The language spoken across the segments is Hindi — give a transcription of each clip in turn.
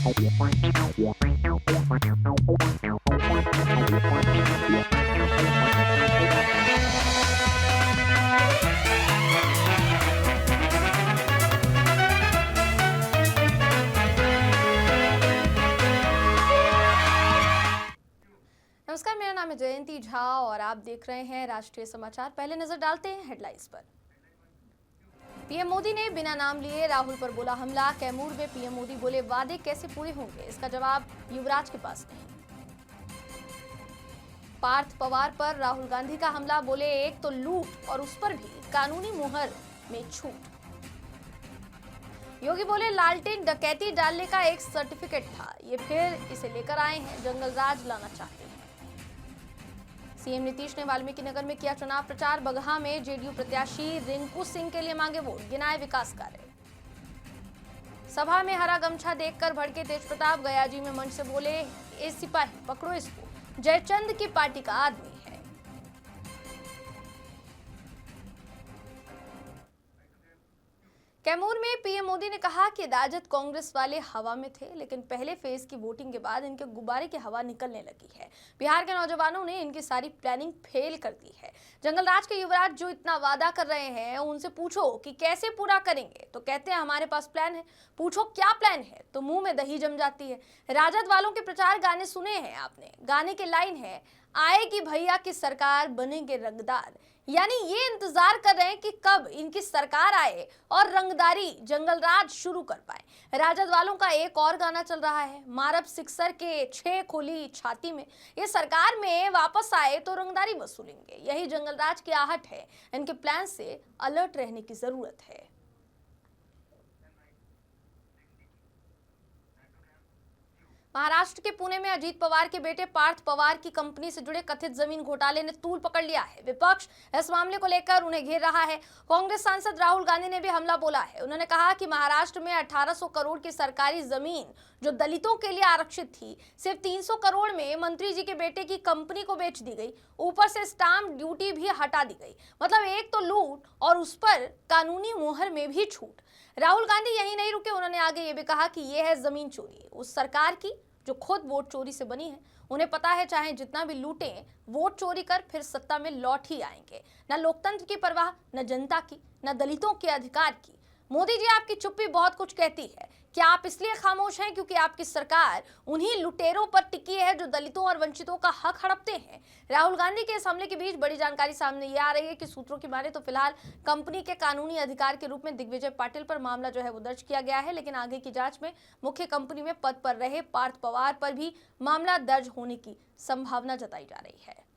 नमस्कार, मेरा नाम है जयंती झा और आप देख रहे हैं राष्ट्रीय समाचार। पहले नजर डालते हैं हेडलाइंस पर। पीएम मोदी ने बिना नाम लिए राहुल पर बोला हमला। कैमूर में पीएम मोदी बोले वादे कैसे पूरे होंगे, इसका जवाब युवराज के पास नहीं। पार्थ पवार पर राहुल गांधी का हमला, बोले एक तो लूट और उस पर भी कानूनी मुहर में छूट। योगी बोले लालटेन डकैती डालने का एक सर्टिफिकेट था, ये फिर इसे लेकर आए हैं, जंगल राज लाना चाहते हैं। सीएम नीतीश ने वाल्मीकि नगर में किया चुनाव प्रचार। बगहा में जेडीयू प्रत्याशी रिंकू सिंह के लिए मांगे वोट, गिनाए विकास कार्य। सभा में हरा गमछा देखकर भड़के तेजप्रताप। गयाजी में मंच से बोले ए सिपाही पकड़ो इसको, जयचंद की पार्टी का आदमी है। कैमूर में पीएम मोदी ने कहा कि राजद कांग्रेस वाले हवा में थे, लेकिन पहले फेज की वोटिंग के बाद इनके गुब्बारे की हवा निकलने लगी है। बिहार के नौजवानों ने इनकी सारी प्लानिंग फेल कर दी है। जंगल राज के युवराज जो इतना वादा कर रहे हैं, उनसे पूछो कि कैसे पूरा करेंगे तो कहते हैं हमारे पास प्लान है। पूछो क्या प्लान है तो मुंह में दही जम जाती है। राजद वालों के प्रचार गाने सुने हैं आपने। गाने की लाइन है आएगी भैया की सरकार, बनेंगे रंगदार। यानी ये इंतजार कर रहे हैं कि कब इनकी सरकार आए और रंगदारी जंगल राज शुरू कर पाए। राजद वालों का एक और गाना चल रहा है, मारब सिक्सर के 6 खोली छाती में। ये सरकार में वापस आए तो रंगदारी वसूलेंगे। यही जंगल राज की आहट है। इनके प्लान से अलर्ट रहने की जरूरत है। महाराष्ट्र के पुणे में अजीत पवार के बेटे पार्थ पवार की कंपनी से जुड़े कथित जमीन घोटाले ने तूल पकड़ लिया है। विपक्ष इस मामले को लेकर उन्हें घेर रहा है। कांग्रेस सांसद राहुल गांधी ने भी हमला बोला है। उन्होंने कहा कि महाराष्ट्र में 1800 करोड़ की सरकारी जमीन जो दलितों के लिए आरक्षित थी, सिर्फ 300 करोड़ में मंत्री जी के बेटे की कंपनी को बेच दी गई। ऊपर से स्टाम्प ड्यूटी भी हटा दी गई। मतलब एक तो लूट और उस पर कानूनी मुहर में भी छूट। राहुल गांधी यही नहीं रुके, उन्होंने आगे ये भी कहा कि यह है जमीन चोरी उस सरकार की जो खुद वोट चोरी से बनी है। उन्हें पता है चाहे जितना भी लूटें, वोट चोरी कर फिर सत्ता में लौट ही आएंगे। न लोकतंत्र की परवाह, न जनता की, न दलितों के अधिकार की। मोदी जी, आपकी चुप्पी बहुत कुछ कहती है। क्या आप इसलिए खामोश हैं क्योंकि आपकी सरकार उन्हीं लुटेरों पर टिकी है जो दलितों और वंचितों का हक हड़पते हैं? राहुल गांधी के इस हमले के बीच बड़ी जानकारी सामने ये आ रही है कि सूत्रों की माने तो फिलहाल कंपनी के कानूनी अधिकार के रूप में दिग्विजय पाटिल पर मामला जो है वो दर्ज किया गया है, लेकिन आगे की जांच में मुख्य कंपनी में पद पर रहे पार्थ पवार पर भी मामला दर्ज होने की संभावना जताई जा रही है।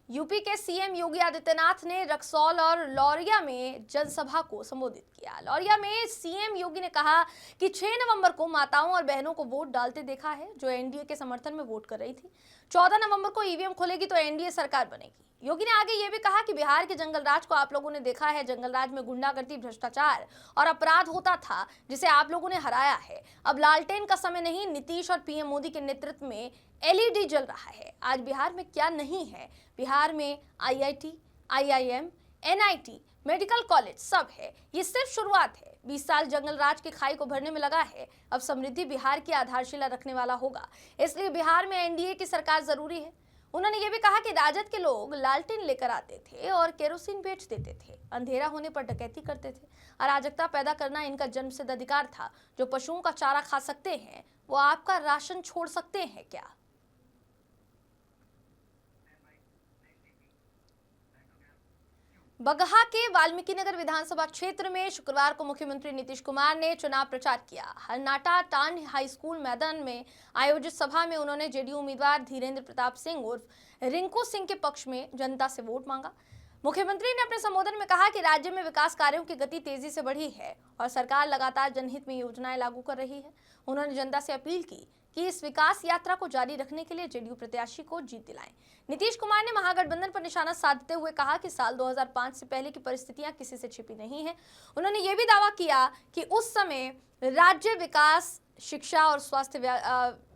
यूपी के सीएम योगी आदित्यनाथ ने रक्सौल और लौरिया में जनसभा को संबोधित किया। लौरिया में सीएम योगी ने कहा कि 6 नवंबर को माताओं और बहनों को वोट डालते देखा है जो एनडीए के समर्थन में वोट कर रही थी। 14 नवंबर को ईवीएम खोलेगी तो एनडीए सरकार बनेगी। योगी ने आगे ये भी कहा कि बिहार के जंगल राज को आप लोगों ने देखा है। जंगल राज में गुंडागर्दी, भ्रष्टाचार और अपराध होता था जिसे आप लोगों ने हराया है। अब लालटेन का समय नहीं, नीतीश और पीएम मोदी के नेतृत्व में एलईडी जल रहा है। आज बिहार में क्या नहीं है? बिहार में IIT, IIM, NIT, medical college सब है। ये सिर्फ शुरुआत है। 20 साल जंगल राज की खाई को भरने में लगा है। अब समृद्धि बिहार की आधारशिला रखने वाला होगा, इसलिए बिहार में एनडीए की सरकार जरूरी है। उन्होंने ये भी कहा कि राजद के लोग लालटेन लेकर आते थे और केरोसिन बेच देते थे, अंधेरा होने पर डकैती करते थे। अराजकता पैदा करना इनका जन्मसिद्ध अधिकार था। जो पशुओं का चारा खा सकते हैं वो आपका राशन छोड़ सकते हैं क्या? बगहा के वाल्मीकि नगर विधानसभा क्षेत्र में शुक्रवार को मुख्यमंत्री नीतीश कुमार ने चुनाव प्रचार किया। हरनाटा टांड हाई स्कूल मैदान में आयोजित सभा में उन्होंने जेडीयू उम्मीदवार धीरेन्द्र प्रताप सिंह उर्फ रिंकू सिंह के पक्ष में जनता से वोट मांगा। मुख्यमंत्री ने अपने संबोधन में कहा कि राज्य में विकास कार्यों की गति तेजी से बढ़ी है और सरकार लगातार जनहित में योजनाएं लागू कर रही है। उन्होंने जनता से अपील की कि इस विकास यात्रा को जारी रखने के लिए जेडीयू प्रत्याशी को जीत दिलाएं। नीतीश कुमार ने महागठबंधन पर निशाना साधते हुए कहा कि साल 2005 से पहले की परिस्थितियां किसी से छिपी नहीं है। उन्होंने ये भी दावा किया कि उस समय राज्य विकास, शिक्षा और स्वास्थ्य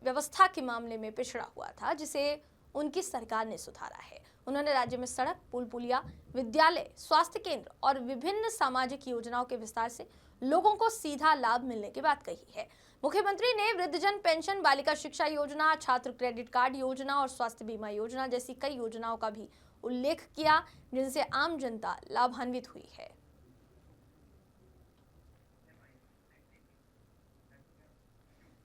व्यवस्था के मामले में पिछड़ा हुआ था, जिसे उनकी सरकार ने सुधारा है। उन्होंने राज्य में सड़क, पुल पुलिया, विद्यालय, स्वास्थ्य केंद्र और विभिन्न सामाजिक योजनाओं के विस्तार से लोगों को सीधा लाभ मिलने की बात कही है। मुख्यमंत्री ने वृद्धजन पेंशन, बालिका शिक्षा योजना, छात्र क्रेडिट कार्ड योजना और स्वास्थ्य बीमा योजना जैसी कई योजनाओं का भी उल्लेख किया, जिनसे आम जनता लाभान्वित हुई है।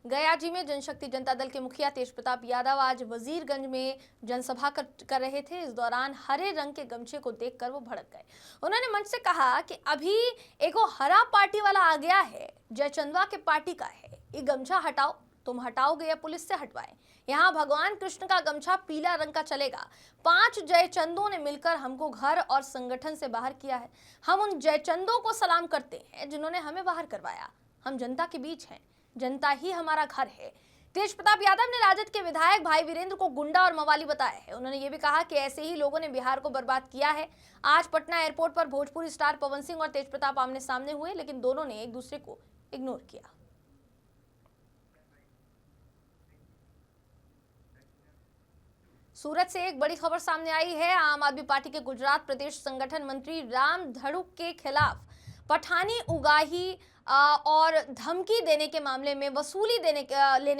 गयाजी में जनशक्ति जनता दल के मुखिया तेज प्रताप यादव आज वजीरगंज में जनसभा कर रहे थे। इस दौरान हरे रंग के गमछे को देखकर वो भड़क गए। उन्होंने मंच से कहा कि अभी एगो हरा पार्टी वाला आ गया है, जयचंदवा के पार्टी का है, ये गमछा हटाओ, तुम हटाओगे या पुलिस से हटवाएं। यहाँ भगवान कृष्ण का गमछा पीला रंग का चलेगा। 5 जयचंदों ने मिलकर हमको घर और संगठन से बाहर किया है। हम उन जयचंदों को सलाम करते हैं जिन्होंने हमें बाहर करवाया। हम जनता के बीच हैं, जनता ही हमारा घर है। तेज प्रताप यादव ने राजद के विधायक भाई वीरेंद्र को गुंडा और मवाली बताया है। उन्होंने ये भी कहा कि ऐसे ही लोगों ने बिहार को बर्बाद किया है। आज पटना एयरपोर्ट पर भोजपुरी स्टार पवन सिंह और तेज प्रताप आमने सामने हुए, लेकिन दोनों ने एक दूसरे को इग्नोर किया। सूरत से एक बड़ी खबर सामने आई है। आम आदमी पार्टी के गुजरात प्रदेश संगठन मंत्री राम धड़ुक के खिलाफ पठानी उगाही और धमकी देने के मामले में, वसूली लेने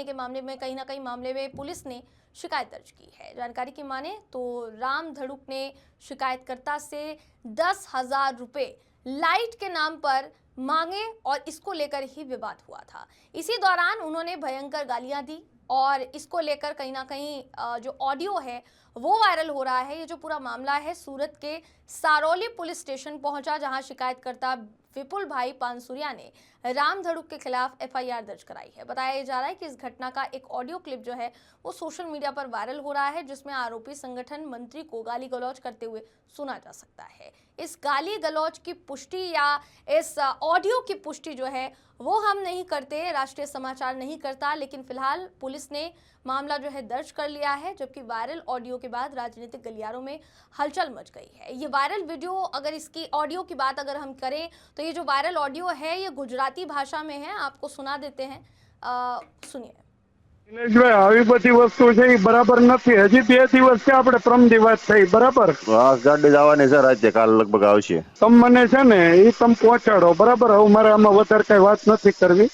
के मामले में, कहीं ना कहीं मामले में पुलिस ने शिकायत दर्ज की है। जानकारी की माने तो राम धड़ुक ने शिकायतकर्ता से 10,000 रुपये लाइट के नाम पर मांगे और इसको लेकर ही विवाद हुआ था। इसी दौरान उन्होंने भयंकर गालियां दी और इसको लेकर कहीं ना कहीं जो ऑडियो है वो वायरल हो रहा है। ये जो पूरा मामला है सूरत के सारोली पुलिस स्टेशन पहुंचा, जहां शिकायतकर्ता विपुल भाई पानसुरिया ने राम धड़ुक के खिलाफ FIR दर्ज कराई है। बताया जा रहा है कि इस घटना का एक ऑडियो क्लिप जो है वो सोशल मीडिया पर वायरल हो रहा है, जिसमें आरोपी संगठन मंत्री को गाली गलौज करते हुए सुना जा सकता है। इस गाली गलौज की पुष्टि या इस ऑडियो की पुष्टि जो है वो हम नहीं करते, राष्ट्रीय समाचार नहीं करता, लेकिन फिलहाल पुलिस ने मामला जो है दर्ज कर लिया है। जबकि वायरल ऑडियो के बाद राजनीतिक गलियारों में हलचल मच गई है। ये वायरल वीडियो, अगर इसकी ऑडियो की बात अगर हम करें तो ये जो वायरल ऑडियो है ये गुजराती भाषा में है, आपको सुना देते हैं, सुनिए। નિલેશભાઈ, આવી બધી વસ્તુ છે એ બરાબર નથી। હજી 2 દિવસ છે આપણે પ્રમદી વાત થઈ, બરાબર? ગાડી જવાની છે રાજ્ય, કાલ લગભગ આવશે। તમે મને છે ને એ તમે પહોંચાડો, બરાબર? હવે મારે આમાં વધારે કઈ વાત નથી કરવી।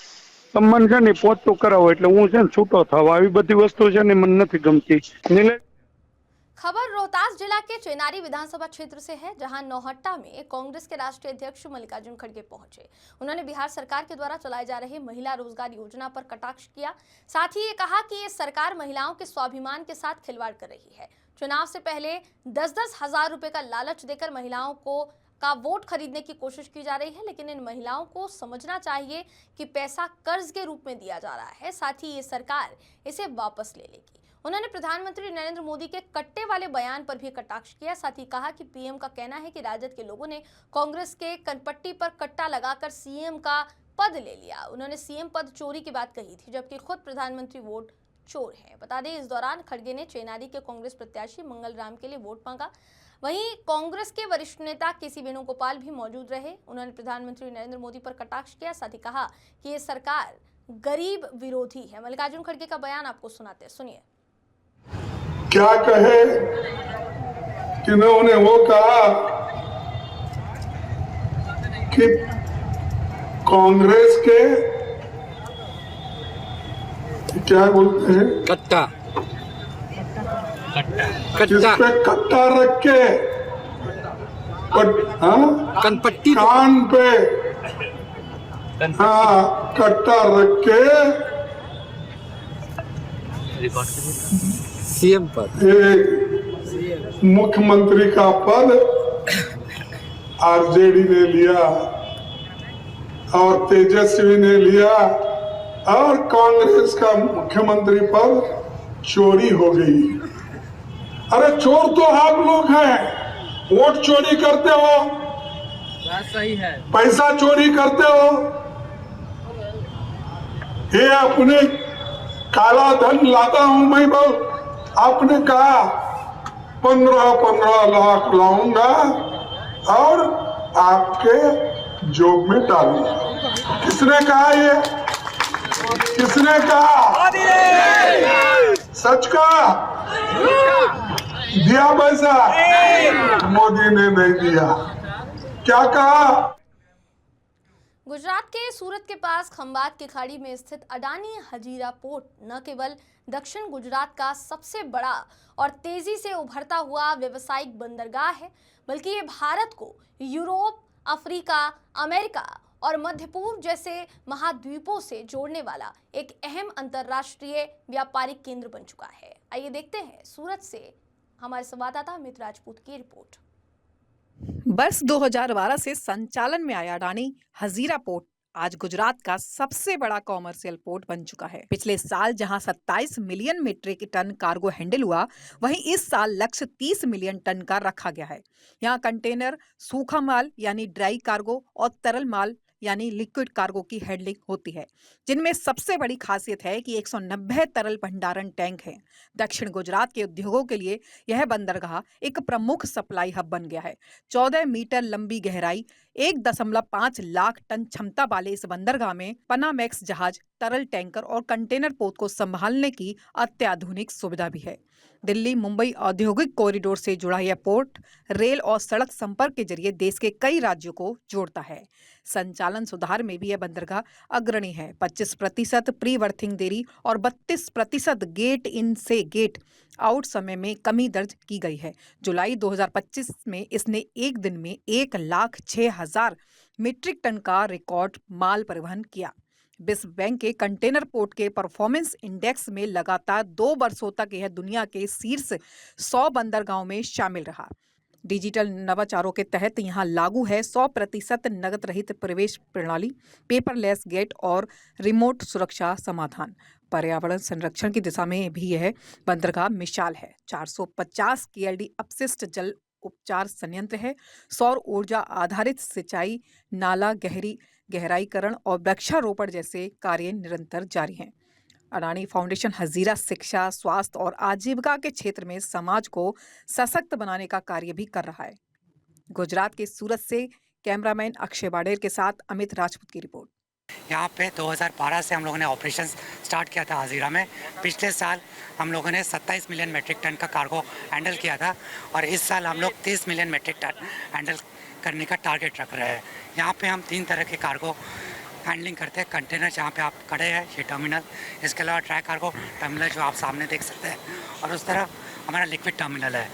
તમે મને છે ને પહોંચતું કરાવો એટલે હું છે ને છૂટો થાવ। આવી બધી વસ્તુ છે ને મને નથી ગમતી। નિલેશ, खबर रोहतास जिला के चेनारी विधानसभा क्षेत्र से है, जहां नौहट्टा में कांग्रेस के राष्ट्रीय अध्यक्ष मल्लिकार्जुन खड़गे पहुंचे। उन्होंने बिहार सरकार के द्वारा चलाए जा रहे महिला रोजगार योजना पर कटाक्ष किया। साथ ही ये कहा कि ये सरकार महिलाओं के स्वाभिमान के साथ खिलवाड़ कर रही है। चुनाव से पहले 10-10 हजार रुपए का लालच देकर महिलाओं का वोट खरीदने की कोशिश की जा रही है, लेकिन इन महिलाओं को समझना चाहिए कि पैसा कर्ज के रूप में दिया जा रहा है। साथ ही ये सरकार इसे वापस ले लेगी। उन्होंने प्रधानमंत्री नरेंद्र मोदी के कट्टे वाले बयान पर भी कटाक्ष किया। साथ ही कहा कि पीएम का कहना है कि राजद के लोगों ने कांग्रेस के कनपट्टी पर कट्टा लगाकर सीएम का पद ले लिया। उन्होंने सीएम पद चोरी की बात कही थी, जबकि खुद प्रधानमंत्री वोट चोर हैं। बता दें, इस दौरान खड़गे ने चेनारी के कांग्रेस प्रत्याशी मंगल राम के लिए वोट मांगा। वहीं कांग्रेस के वरिष्ठ नेता KC वेणुगोपाल भी मौजूद रहे। उन्होंने प्रधानमंत्री नरेंद्र मोदी पर कटाक्ष किया। साथ ही कहा कि ये सरकार गरीब विरोधी है। मल्लिकार्जुन खड़गे का बयान आपको सुनाते हैं, सुनिए। क्या कहे कि उन्होंने वो कहा कि कांग्रेस के क्या बोलते हैं, कट्टा जिस पे कट्टा रख के कनपट्टी कान पे कट्टा रख के सीएम पद, मुख्यमंत्री का पद आरजेडी ने लिया और तेजस्वी ने लिया और कांग्रेस का मुख्यमंत्री पद चोरी हो गई। अरे चोर तो आप लोग हैं, वोट चोरी करते हो, सही है, पैसा चोरी करते हो। ये अपने काला धन लाता हूं मैं, बहुत आपने कहा 15-15 लाख लाऊंगा और आपके जोब में डालूंगा। किसने कहा ये? किसने कहा? सच कहा? दिया पैसा? मोदी ने नहीं दिया। क्या कहा? गुजरात के सूरत के पास खंभात की खाड़ी में स्थित अडानी हजीरा पोर्ट न केवल दक्षिण गुजरात का सबसे बड़ा और तेजी से उभरता हुआ व्यावसायिक बंदरगाह है, बल्कि ये भारत को यूरोप, अफ्रीका, अमेरिका और मध्य पूर्व जैसे महाद्वीपों से जोड़ने वाला एक अहम अंतर्राष्ट्रीय व्यापारिक केंद्र बन चुका है। आइए देखते हैं सूरत से हमारे संवाददाता अमित राजपूत की रिपोर्ट। वर्ष 2012 से संचालन में आया अडानी हजीरा पोर्ट आज गुजरात का सबसे बड़ा कॉमर्शियल पोर्ट बन चुका है। पिछले साल जहां 27 million metric tonne cargo handle हुआ, वहीं इस साल लक्ष्य 30 मिलियन टन का रखा गया है। यहां कंटेनर, सूखा माल यानी ड्राई कार्गो और तरल माल यानी लिक्विड कार्गो की हैंडलिंग होती है, जिनमें सबसे बड़ी खासियत है कि 190 तरल भंडारण टैंक हैं। दक्षिण गुजरात के उद्योगों के लिए यह बंदरगाह एक प्रमुख सप्लाई हब बन गया है। 14 मीटर लंबी गहराई, 1.5 लाख टन क्षमता वाले इस बंदरगाह में पनामैक्स जहाज, तरल टैंकर और कंटेनर पोत को संभालने की अत्याधुनिक सुविधा भी है। दिल्ली मुंबई औद्योगिक कॉरिडोर से जुड़ा यह पोर्ट रेल और सड़क संपर्क के जरिए देश के कई राज्यों को जोड़ता है। संचालन सुधार में भी यह बंदरगाह अग्रणी है। 25% प्री बर्थिंग देरी और 32% गेट इन से गेट आउट समय में कमी दर्ज की गई है। जुलाई 2025 में इसने एक दिन में 1,06,000 मीट्रिक टन का रिकॉर्ड माल परिवहन किया। विश्व बैंक के कंटेनर पोर्ट के परफॉर्मेंस इंडेक्स में लगातार 2 वर्षों तक यह दुनिया के शीर्ष 100 बंदरगाहों में शामिल रहा। डिजिटल नवाचारों के तहत यहां लागू है 100% नकद रहित प्रवेश प्रणाली, पेपरलेस गेट और रिमोट सुरक्षा समाधान। पर्यावरण संरक्षण की दिशा में भी यह बंदरगाह मिसाल है। 450 KLD अपशिष्ट जल उपचार संयंत्र है। सौर ऊर्जा आधारित सिंचाई, नाला गहराईकरण और वृक्षारोपण जैसे कार्य निरंतर जारी हैं। अडानी फाउंडेशन हजीरा शिक्षा, स्वास्थ्य और आजीविका के क्षेत्र में समाज को सशक्त बनाने का कार्य भी कर रहा है। गुजरात के सूरत से कैमरामैन अक्षय वाडेर के साथ अमित राजपूत की रिपोर्ट। यहाँ पे 2012 से हम लोगों ने ऑपरेशन स्टार्ट किया था हजीरा में। पिछले साल हम लोगों ने 27 मिलियन मेट्रिक टन का कार्गो हैंडल किया था और इस साल हम लोग 30 मिलियन मेट्रिक टन हैंडल करने का टारगेट रख रहे हैं। यहाँ पे हम 3 तरह के कार्गो हैंडलिंग करते हैं। कंटेनर जहाँ पे आप खड़े हैं, ये टर्मिनल, इसके अलावा ड्राई कार्गो टर्मिनल जो आप सामने देख सकते हैं, और उस तरह हमारा लिक्विड टर्मिनल है।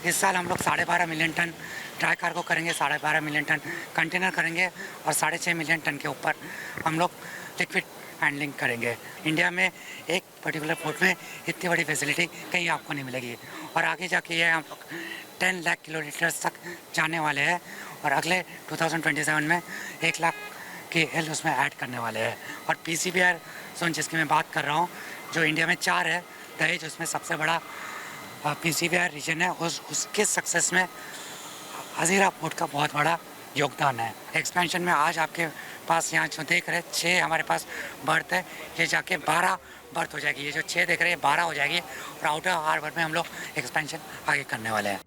इस साल हम लोग 12.5 मिलियन टन ड्राई कार्गो करेंगे, 12.5 मिलियन टन कंटेनर करेंगे और 6.5 मिलियन टन के ऊपर हम लोग लिक्विड हैंडलिंग करेंगे। इंडिया में एक पर्टिकुलर पोर्ट में इतनी बड़ी फैसिलिटी कहीं आपको नहीं मिलेगी और आगे जाके ये हम लोग 10 लाख किलोमीटर तक जाने वाले हैं और अगले 2027 में 1 लाख के एल उसमें ऐड करने वाले हैं। और PCBR जोन जिसकी मैं बात कर रहा हूँ, जो इंडिया में 4 है, दहेज उसमें सबसे बड़ा PCBR रीजन है, उसके सक्सेस में हजीरा पोर्ट का बहुत बड़ा योगदान है। एक्सपेंशन में आज आपके पास यहाँ जो देख रहे हैं 6 हमारे पास बर्थ है, ये जाके 12 बर्थ हो जाएगी। ये जो 6 देख रहे हैं 12 हो जाएगी और आउटर हार्बर में हम लोग एक्सपेंशन आगे करने वाले हैं।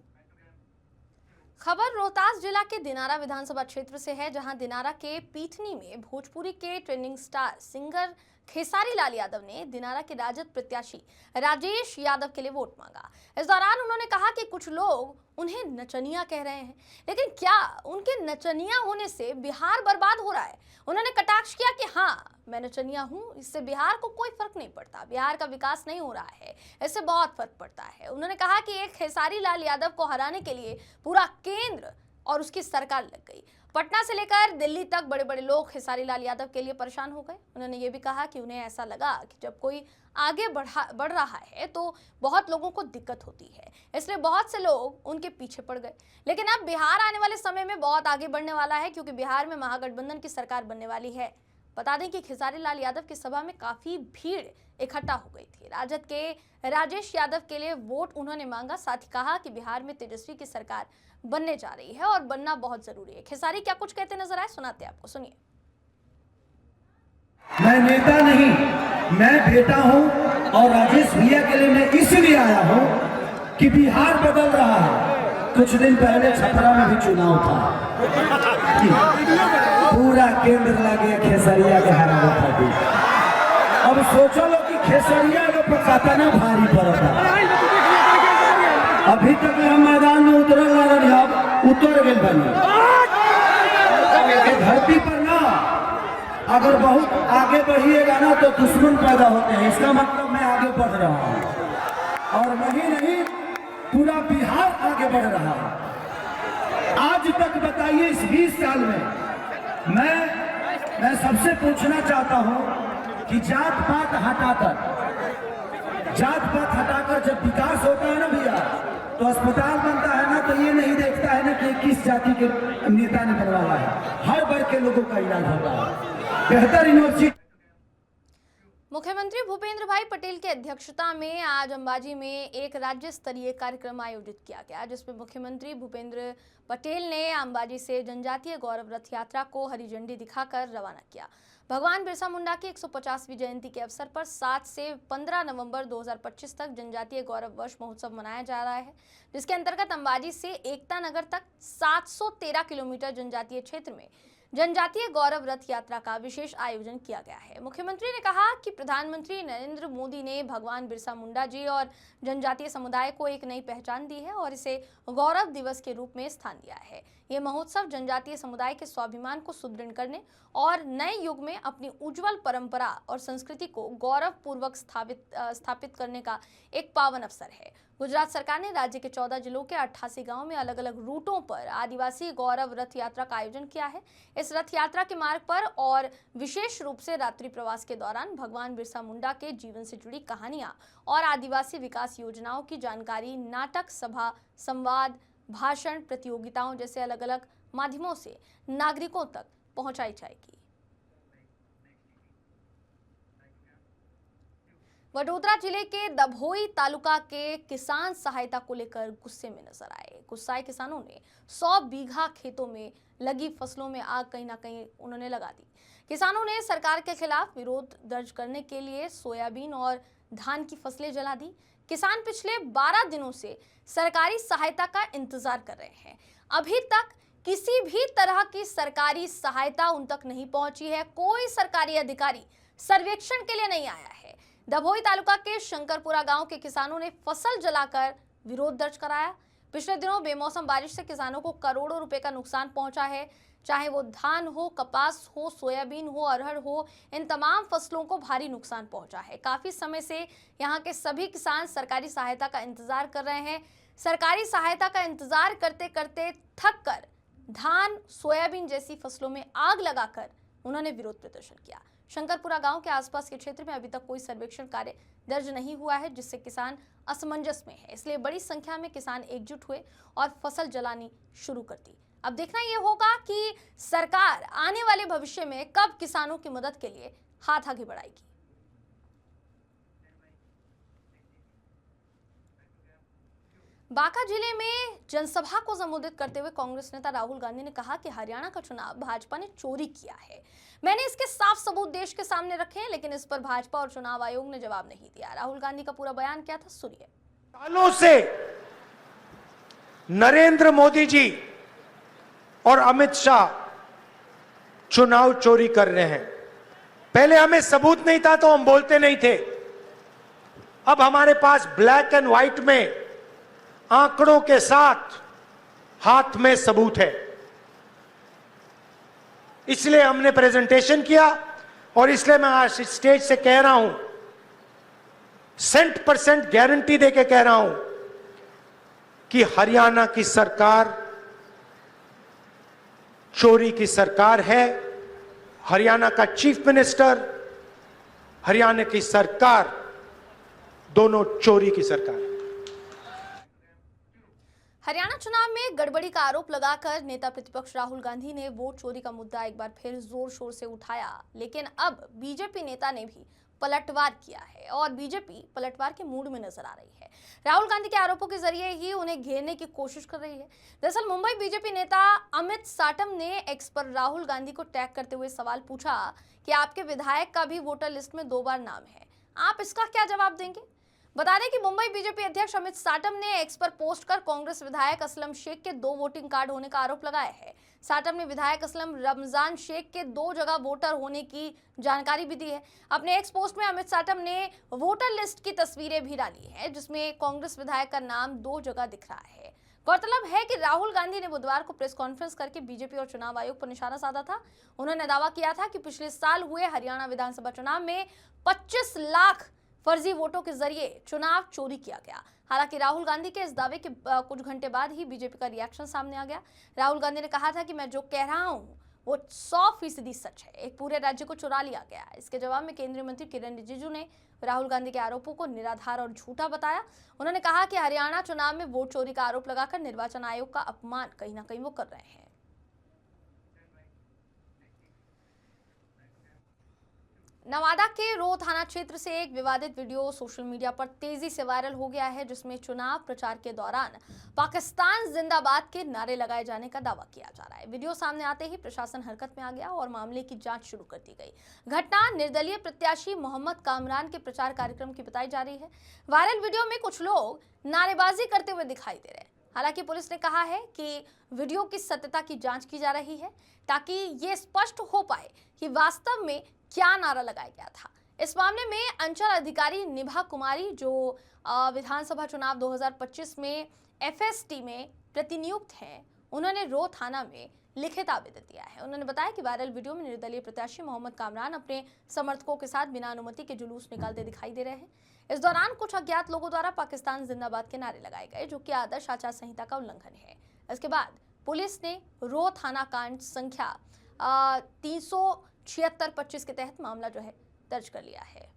खबर रोहतास जिला के दिनारा विधानसभा क्षेत्र से है, जहां दिनारा के पीथनी में भोजपुरी के trending star singer Khesari Lal Yadav ने दिनारा के राजद प्रत्याशी राजेश यादव के लिए वोट मांगा। इस दौरान उन्होंने कहा कि कुछ लोग उन्हें नचनिया कह रहे हैं, लेकिन क्या उनके नचनिया होने से बिहार बर्बाद हो रहा है? उन्होंने कटाक्ष किया कि हाँ, मैं नचनिया हूँ, इससे बिहार को कोई फर्क नहीं पड़ता, बिहार का विकास नहीं हो रहा है, इससे बहुत फर्क पड़ता है। उन्होंने कहा कि एक खेसारी लाल यादव को हराने के लिए पूरा केंद्र और उसकी सरकार लग गई। पटना से लेकर दिल्ली तक बड़े बड़े लोग खेसारी लाल यादव के लिए परेशान हो गए। उन्होंने ये भी कहा कि उन्हें ऐसा लगा कि जब कोई आगे बढ़ रहा है तो बहुत लोगों को दिक्कत होती है, इसलिए बहुत से लोग उनके पीछे पड़ गए। लेकिन अब बिहार आने वाले समय में बहुत आगे बढ़ने वाला है, क्योंकि बिहार में महागठबंधन की सरकार बनने वाली है। बता दें कि खेसारी लाल यादव की सभा में काफी भीड़ इकट्ठा हो गई थी। राजद के राजेश यादव के लिए वोट उन्होंने मांगा, साथ ही कहा कि बिहार में तेजस्वी की सरकार बनने जा रही है और बनना बहुत जरूरी है। खेसारी क्या कुछ कहते नजर आए, सुनाते आपको, सुनिए। मैं नेता नहीं, मैं बेटा हूं और राजेश भैया के लिए मैं इसलिए आया हूं कि बिहार बदल रहा है। कुछ दिन पहले छपरा में भी चुनाव था, पूरा केंद्र लगे खेसरिया के हराने था। अब सोचो लो कि खेसरिया के पकाता ना भारी पड़ता, अभी तक हम मैदान में उतरल रहे, अब उतर गए बनी धरती पर ना। अगर बहुत आगे बढ़िएगा ना तो दुश्मन पैदा होते हैं, इसका मतलब मैं आगे बढ़ रहा हूँ, और नहीं पूरा बिहार आगे बढ़ रहा है। आज तक बताइए इस 20 साल में मैं सबसे पूछना चाहता हूं कि जात पात हटाकर जब विकास होता है ना भैया, तो अस्पताल बनता है ना, तो ये नहीं देखता है ना कि किस जाति के नेता ने बनवाया है, हर वर्ग के लोगों का इलाज होता है। बेहतर यूनिवर्सिटी। मुख्यमंत्री भूपेंद्र भाई पटेल की अध्यक्षता में आज अंबाजी में एक राज्य स्तरीय कार्यक्रम आयोजित किया गया, जिसमें मुख्यमंत्री भूपेंद्र पटेल ने अंबाजी से जनजातीय गौरव रथ यात्रा को हरी झंडी दिखाकर रवाना किया। भगवान बिरसा मुंडा की 150वीं जयंती के अवसर पर 7 से 15 नवंबर 2025 तक जनजातीय गौरव वर्ष महोत्सव मनाया जा रहा है, जिसके अंतर्गत अंबाजी से एकता नगर तक 713 किलोमीटर जनजातीय क्षेत्र में जनजातीय गौरव रथ यात्रा का विशेष आयोजन किया गया है। मुख्यमंत्री ने कहा कि प्रधानमंत्री नरेंद्र मोदी ने भगवान बिरसा मुंडा जी और जनजातीय समुदाय को एक नई पहचान दी है और इसे गौरव दिवस के रूप में स्थान दिया है। ये महोत्सव जनजातीय समुदाय के स्वाभिमान को सुदृढ़ करने और नए युग में अपनी उज्जवल परंपरा और संस्कृति को गौरव पूर्वक स्थापित करने का एक पावन अवसर है। गुजरात सरकार ने राज्य के 14 जिलों के 88 गांवों में अलग अलग रूटों पर आदिवासी गौरव रथ यात्रा का आयोजन किया है। इस रथ यात्रा के मार्ग पर और विशेष रूप से रात्रि प्रवास के दौरान भगवान बिरसा मुंडा के जीवन से जुड़ी कहानियां और आदिवासी विकास योजनाओं की जानकारी नाटक, सभा, संवाद, भाषण, प्रतियोगिताओं जैसे अलग अलग माध्यमों से नागरिकों तक पहुंचाई जाएगी। वडोदरा जिले के दभोई तालुका के किसान सहायता को लेकर गुस्से में नजर आए। गुस्साए किसानों ने 100 बीघा खेतों में लगी फसलों में आग कहीं ना कहीं उन्होंने लगा दी। किसानों ने सरकार के खिलाफ विरोध दर्ज करने के लिए सोयाबीन और धान की फसलें जला दी। किसान पिछले 12 दिनों से सरकारी सहायता का इंतजार कर रहे हैं। अभी तक किसी भी तरह की सरकारी सहायता उन तक नहीं पहुंची है। कोई सरकारी अधिकारी सर्वेक्षण के लिए नहीं आया है। दभोई तालुका के शंकरपुरा गांव के किसानों ने फसल जलाकर विरोध दर्ज कराया। पिछले दिनों बेमौसम बारिश से किसानों को करोड़ों रुपए का नुकसान पहुंचा है। चाहे वो धान हो, कपास हो, सोयाबीन हो, अरहर हो, इन तमाम फसलों को भारी नुकसान पहुंचा है। काफी समय से यहाँ के सभी किसान सरकारी सहायता का इंतजार कर रहे हैं। सरकारी सहायता का इंतजार करते करते थक कर धान, सोयाबीन जैसी फसलों में आग लगाकर उन्होंने विरोध प्रदर्शन किया। शंकरपुरा गांव के आसपास के क्षेत्र में अभी तक कोई सर्वेक्षण कार्य दर्ज नहीं हुआ है, जिससे किसान असमंजस में है। इसलिए बड़ी संख्या में किसान एकजुट हुए और फसल जलानी शुरू कर दी। अब देखना यह होगा कि सरकार आने वाले भविष्य में कब किसानों की मदद के लिए हाथ आगे बढ़ाएगी। बांका जिले में जनसभा को संबोधित करते हुए कांग्रेस नेता राहुल गांधी ने कहा कि हरियाणा का चुनाव भाजपा ने चोरी किया है। मैंने इसके साफ सबूत देश के सामने रखे हैं, लेकिन इस पर भाजपा और चुनाव आयोग ने जवाब नहीं दिया। राहुल गांधी का पूरा बयान क्या था, सुनिए। सालों से नरेंद्र मोदी जी और अमित शाह चुनाव चोरी कर रहे हैं। पहले हमें सबूत नहीं था तो हम बोलते नहीं थे। अब हमारे पास ब्लैक एंड व्हाइट में आंकड़ों के साथ हाथ में सबूत है, इसलिए हमने प्रेजेंटेशन किया और इसलिए मैं आज स्टेज से कह रहा हूं, 100% गारंटी देके कह रहा हूं कि हरियाणा की सरकार चोरी की सरकार है। हरियाणा का चीफ मिनिस्टर, हरियाणा की सरकार दोनों चोरी की सरकार है। हरियाणा चुनाव में गड़बड़ी का आरोप लगाकर नेता प्रतिपक्ष राहुल गांधी ने वोट चोरी का मुद्दा एक बार फिर जोर शोर से उठाया, लेकिन अब बीजेपी नेता ने भी पलटवार किया है और बीजेपी पलटवार के मूड में नजर आ रही है। राहुल गांधी के आरोपों के जरिए ही उन्हें घेरने की कोशिश कर रही है। दरअसल मुंबई बीजेपी नेता अमित साटम ने एक्स पर राहुल गांधी को टैग करते हुए सवाल पूछा कि आपके विधायक का भी वोटर लिस्ट में 2 बार नाम है, आप इसका क्या जवाब देंगे। बता दें कि मुंबई बीजेपी अध्यक्ष अमित साटम ने एक्स पर पोस्ट कर कांग्रेस विधायक असलम शेख के 2 वोटिंग कार्ड होने का आरोप लगाया है। साटम ने विधायक असलम रमजान शेख के 2 जगह वोटर होने की जानकारी भी दी है। अपने एक्स पोस्ट में अमित साटम ने वोटर लिस्ट की तस्वीरें भी डाली है, जिसमें कांग्रेस विधायक का नाम 2 जगह दिख रहा है। गौरतलब है कि राहुल गांधी ने बुधवार को प्रेस कॉन्फ्रेंस करके बीजेपी और चुनाव आयोग पर निशाना साधा था। उन्होंने दावा किया था कि पिछले साल हुए हरियाणा विधानसभा चुनाव में 25 लाख फर्जी वोटों के जरिए चुनाव चोरी किया गया। हालांकि राहुल गांधी के इस दावे के कुछ घंटे बाद ही बीजेपी का रिएक्शन सामने आ गया। राहुल गांधी ने कहा था कि मैं जो कह रहा हूं वो 100% सच है, एक पूरे राज्य को चुरा लिया गया। इसके जवाब में केंद्रीय मंत्री किरण रिजिजू ने राहुल गांधी के आरोपों को निराधार और झूठा बताया। उन्होंने कहा कि हरियाणा चुनाव में वोट चोरी का आरोप लगाकर निर्वाचन आयोग का अपमान कहीं ना कहीं वो कर रहे हैं। नवादा के रो थाना क्षेत्र से एक विवादित वीडियो सोशल मीडिया पर तेजी से वायरल हो गया है, जिसमें चुनाव प्रचार के दौरान पाकिस्तान जिंदाबाद के नारे लगाए जाने का दावा किया जा रहा है। वीडियो सामने आते ही प्रशासन हरकत में आ गया और मामले की जांच शुरू कर दी गई। घटना निर्दलीय प्रत्याशी मोहम्मद कामरान के प्रचार कार्यक्रम की बताई जा रही है। वायरल वीडियो में कुछ लोग नारेबाजी करते हुए दिखाई दे रहे हैं। हालांकि पुलिस ने कहा है कि वीडियो की सत्यता की जांच की जा रही है, ताकि ये स्पष्ट हो पाए कि वास्तव में क्या नारा लगाया गया था। इस मामले में अंचल अधिकारी निभा कुमारी, जो विधानसभा चुनाव 2025 में एफएसटी में प्रतिनियुक्त हैं, उन्होंने रो थाना में लिखित आवेदन दिया है। उन्होंने बताया कि वायरल वीडियो में निर्दलीय प्रत्याशी मोहम्मद कामरान अपने समर्थकों के साथ बिना अनुमति के जुलूस निकालते दिखाई दे रहे हैं। इस दौरान कुछ अज्ञात लोगों द्वारा पाकिस्तान जिंदाबाद के नारे लगाए गए, जो कि आदर्श आचार संहिता का उल्लंघन है। इसके बाद पुलिस ने रो थाना कांड संख्या 376/25 के तहत मामला जो है दर्ज कर लिया है।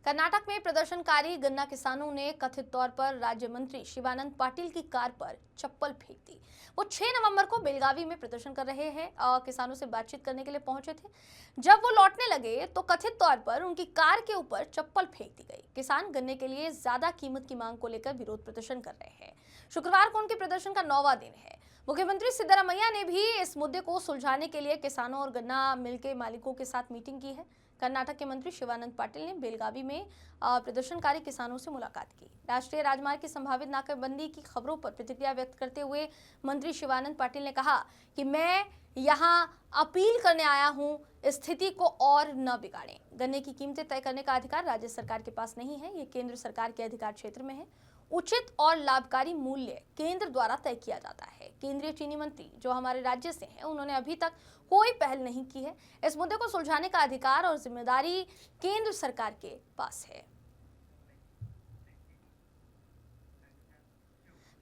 कर्नाटक में प्रदर्शनकारी गन्ना किसानों ने कथित तौर पर राज्य मंत्री शिवानंद पाटिल की कार पर चप्पल फेंक दी। वो 6 नवंबर को बेलगावी में प्रदर्शन कर रहे हैं और किसानों से बातचीत करने के लिए पहुंचे थे। जब वो लौटने लगे तो कथित तौर पर उनकी कार के ऊपर चप्पल फेंक दी गई। किसान गन्ने के लिए ज्यादा कीमत की मांग को लेकर विरोध प्रदर्शन कर रहे हैं। शुक्रवार को उनके प्रदर्शन का 9वां दिन है। मुख्यमंत्री सिद्धरामैया ने भी इस मुद्दे को सुलझाने के लिए किसानों और गन्ना मिल के मालिकों के साथ मीटिंग की है। कर्नाटक के मंत्री शिवानंद पाटिल ने बेलगावी में प्रदर्शनकारी किसानों से मुलाकात की। राष्ट्रीय राजमार्ग की संभावित नाकाबंदी की खबरों पर प्रतिक्रिया व्यक्त करते हुए मंत्री शिवानंद पाटिल ने कहा कि मैं यहां अपील करने आया हूं, स्थिति को और न बिगाड़ें। गन्ने की कीमतें तय करने का अधिकार राज्य सरकार के पास नहीं है, ये केंद्र सरकार के अधिकार क्षेत्र में है। उचित और लाभकारी मूल्य केंद्र द्वारा तय किया जाता है। केंद्रीय चीनी मंत्री जो हमारे राज्य से हैं, उन्होंने अभी तक कोई पहल नहीं की है। इस मुद्दे को सुलझाने का अधिकार और जिम्मेदारी केंद्र सरकार के पास है।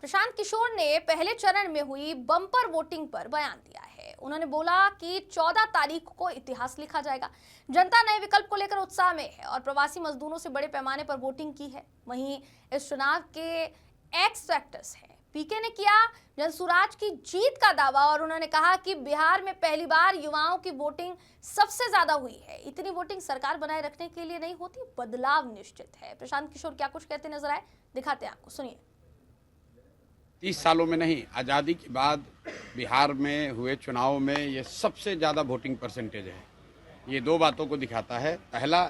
प्रशांत किशोर ने पहले चरण में हुई बम्पर वोटिंग पर बयान दिया है। उन्होंने बोला कि 14 तारीख को इतिहास लिखा जाएगा। जनता नए विकल्प को लेकर उत्साह में है और प्रवासी मजदूरों से बड़े पैमाने पर वोटिंग की है। वहीं इस चुनाव के एक्स फैक्टर्स हैं। पीके ने किया जनसुराज की जीत का दावा और उन्होंने कहा कि बिहार में पहली बार युवाओं की वोटिंग सबसे ज्यादा हुई है। इतनी वोटिंग सरकार बनाए रखने के लिए नहीं होती, बदलाव निश्चित है। प्रशांत किशोर क्या कुछ कहते नजर आए, दिखाते हैं आपको, सुनिए। 30 सालों में नहीं, आज़ादी के बाद बिहार में हुए चुनाव में ये सबसे ज़्यादा वोटिंग परसेंटेज है। ये 2 बातों को दिखाता है। पहला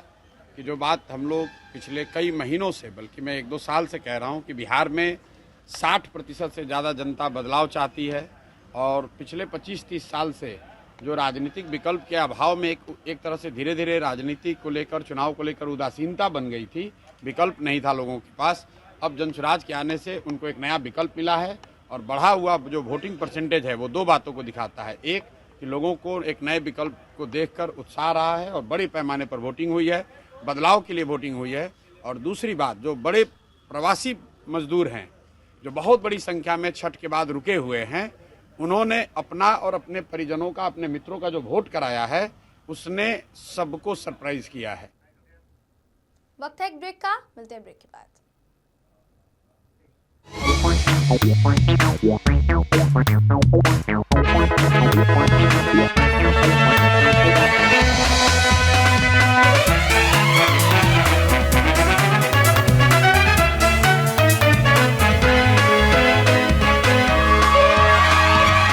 कि जो बात हम लोग पिछले कई महीनों से, बल्कि मैं 1-2 साल से कह रहा हूँ कि बिहार में 60% से ज़्यादा जनता बदलाव चाहती है और पिछले 25-30 साल से जो राजनीतिक विकल्प के अभाव में एक तरह से धीरे धीरे राजनीति को लेकर, चुनाव को लेकर उदासीनता बन गई थी, विकल्प नहीं था लोगों के पास। अब जनसुराज के आने से उनको एक नया विकल्प मिला है और बढ़ा हुआ जो वोटिंग परसेंटेज है वो 2 बातों को दिखाता है। एक कि लोगों को एक नए विकल्प को देखकर उत्साह रहा है और बड़े पैमाने पर वोटिंग हुई है, बदलाव के लिए वोटिंग हुई है। और दूसरी बात, जो बड़े प्रवासी मजदूर हैं जो बहुत बड़ी संख्या में छठ के बाद रुके हुए हैं, उन्होंने अपना और अपने परिजनों का, अपने मित्रों का जो वोट कराया है, उसने सबको सरप्राइज किया है। वक्त है एक ब्रेक का, मिलते हैं ब्रेक के बाद।